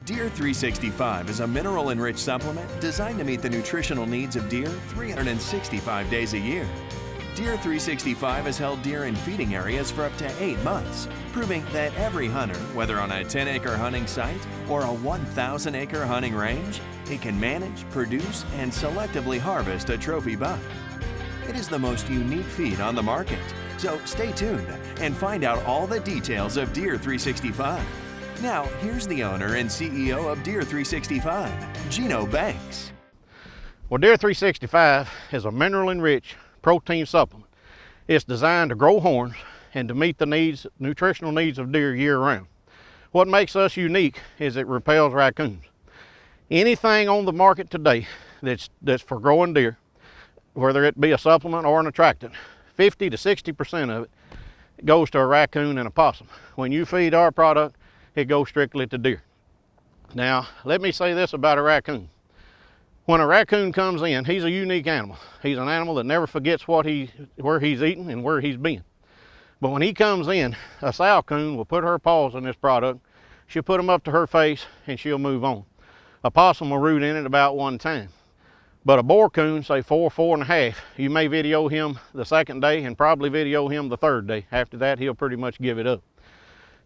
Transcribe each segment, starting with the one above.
Deer 365 is a mineral-enriched supplement designed to meet the nutritional needs of deer 365 days a year. Deer 365 has held deer in feeding areas for up to 8 months, proving that every hunter, whether on a 10-acre hunting site or a 1,000-acre hunting range, he can manage, produce, and selectively harvest a trophy buck. It is the most unique feed on the market, so stay tuned and find out all the details of Deer 365. Now, here's the owner and CEO of Deer 365, Gino Banks. Well, Deer 365 is a mineral-enriched protein supplement. It's designed to grow horns and to meet the nutritional needs of deer year-round. What makes us unique is it repels raccoons. Anything on the market today that's for growing deer, whether it be a supplement or an attractant, 50 to 60% of it goes to a raccoon and a possum. When you feed our product, it goes strictly to deer. Now, let me say this about a raccoon. When a raccoon comes in, he's a unique animal. He's an animal that never forgets where he's eaten and where he's been. But when he comes in, a sow coon will put her paws in this product, she'll put them up to her face, and she'll move on. A possum will root in it about one time. But a boar coon, say 4.5, you may video him the second day and probably video him the third day. After that, he'll pretty much give it up.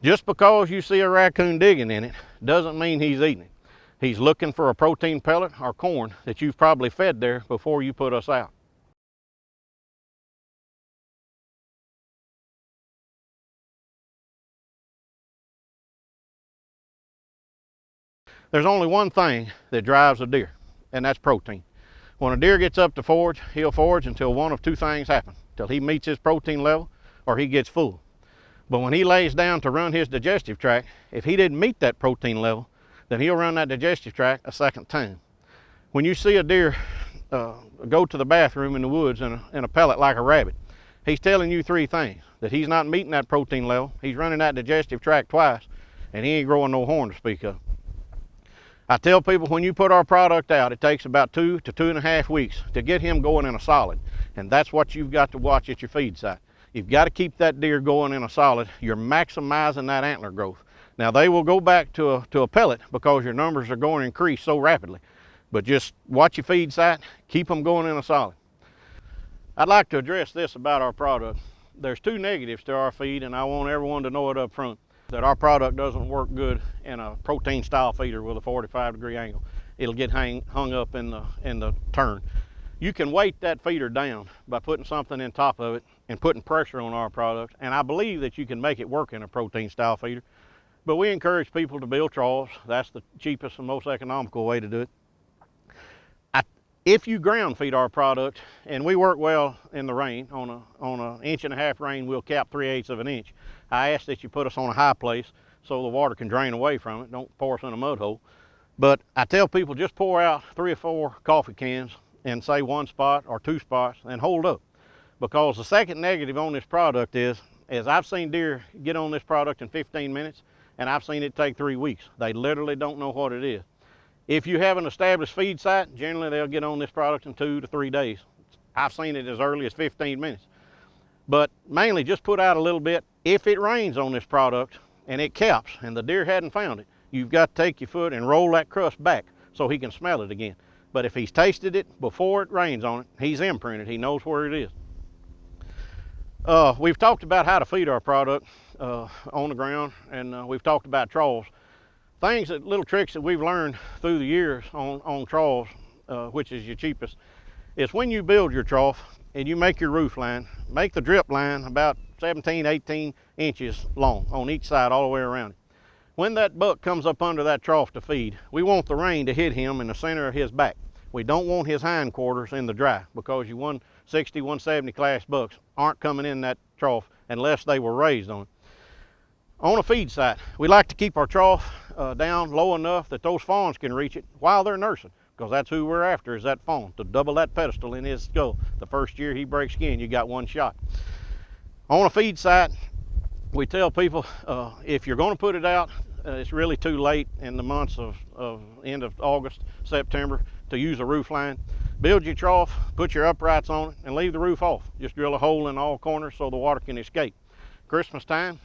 Just because you see a raccoon digging in it doesn't mean he's eating it. He's looking for a protein pellet or corn that you've probably fed there before you put us out. There's only one thing that drives a deer, and that's protein. When a deer gets up to forage, he'll forage until one of two things happen, till he meets his protein level or he gets full. But when he lays down to run his digestive tract, if he didn't meet that protein level, then he'll run that digestive tract a second time. When you see a deer go to the bathroom in the woods in a pellet like a rabbit, he's telling you three things: that he's not meeting that protein level, he's running that digestive tract twice, and he ain't growing no horn to speak of. I tell people when you put our product out, it takes about 2 to 2.5 weeks to get him going in a solid. And that's what you've got to watch at your feed site. You've got to keep that deer going in a solid. You're maximizing that antler growth. Now they will go back to a pellet because your numbers are going to increase so rapidly. But just watch your feed site, keep them going in a solid. I'd like to address this about our product. There's two negatives to our feed, and I want everyone to know it up front, that our product doesn't work good in a protein style feeder with a 45-degree angle. It'll get hung up in the turn. You can weight that feeder down by putting something in top of it and putting pressure on our product, and I believe that you can make it work in a protein style feeder. But we encourage people to build troughs. That's the cheapest and most economical way to do it. If you ground feed our product, and we work well in the rain, on an 1.5 inch rain, we'll cap 3/8 of an inch. I ask that you put us on a high place so the water can drain away from it. Don't pour us in a mud hole. But I tell people, just pour out 3 or 4 coffee cans in, say, 1 spot or 2 spots, and hold up. Because the second negative on this product is I've seen deer get on this product in 15 minutes, and I've seen it take 3 weeks. They literally don't know what it is. If you have an established feed site, generally they'll get on this product in 2 to 3 days. I've seen it as early as 15 minutes. But mainly just put out a little bit. If it rains on this product and it caps and the deer hadn't found it, you've got to take your foot and roll that crust back so he can smell it again. But if he's tasted it before it rains on it, he's imprinted, he knows where it is. We've talked about how to feed our product on the ground, and we've talked about troughs. Little tricks that we've learned through the years on troughs, which is your cheapest, is when you build your trough and you make your roof line, make the drip line about 17, 18 inches long on each side all the way around it. When that buck comes up under that trough to feed, we want the rain to hit him in the center of his back. We don't want his hindquarters in the dry, because your 160, 170 class bucks aren't coming in that trough unless they were raised on it. On a feed site, we like to keep our trough down low enough that those fawns can reach it while they're nursing, because that's who we're after, is that fawn, to double that pedestal in his skull. The first year he breaks skin, you got 1 shot. On a feed site, we tell people if you're going to put it out, it's really too late in the months of end of August, September to use a roof line. Build your trough, put your uprights on it, and leave the roof off. Just drill a hole in all corners so the water can escape. Christmas time,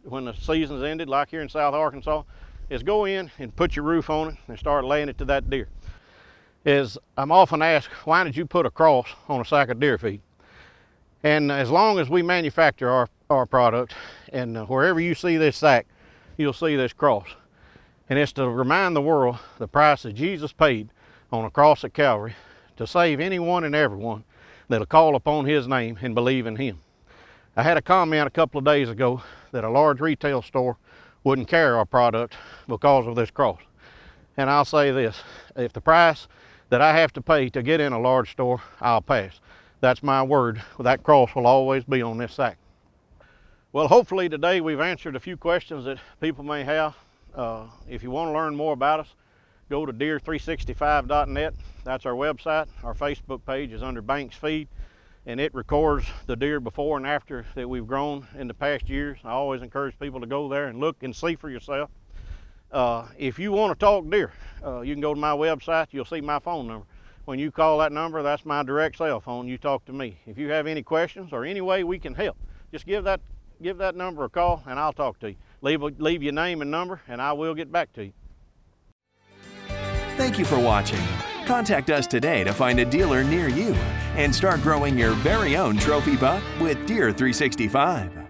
when the season's ended, like here in South Arkansas, is go in and put your roof on it and start laying it to that deer. I'm often asked, why did you put a cross on a sack of deer feed? And as long as we manufacture our product, and wherever you see this sack, you'll see this cross. And it's to remind the world the price that Jesus paid on a cross at Calvary to save anyone and everyone that'll call upon his name and believe in him. I had a comment a couple of days ago that a large retail store wouldn't carry our product because of this cross. And I'll say this, if the price that I have to pay to get in a large store, I'll pass. That's my word. That cross will always be on this sack. Well, hopefully today we've answered a few questions that people may have. If you want to learn more about us, go to deer365.net. That's our website. Our Facebook page is under Banks Feed, and it records the deer before and after that we've grown in the past years. I always encourage people to go there and look and see for yourself. If you want to talk deer, you can go to my website. You'll see my phone number. When you call that number, that's my direct cell phone. You talk to me. If you have any questions or any way we can help, just give that number a call and I'll talk to you. Leave your name and number and I will get back to you. Thank you for watching. Contact us today to find a dealer near you and start growing your very own trophy buck with Deer 365.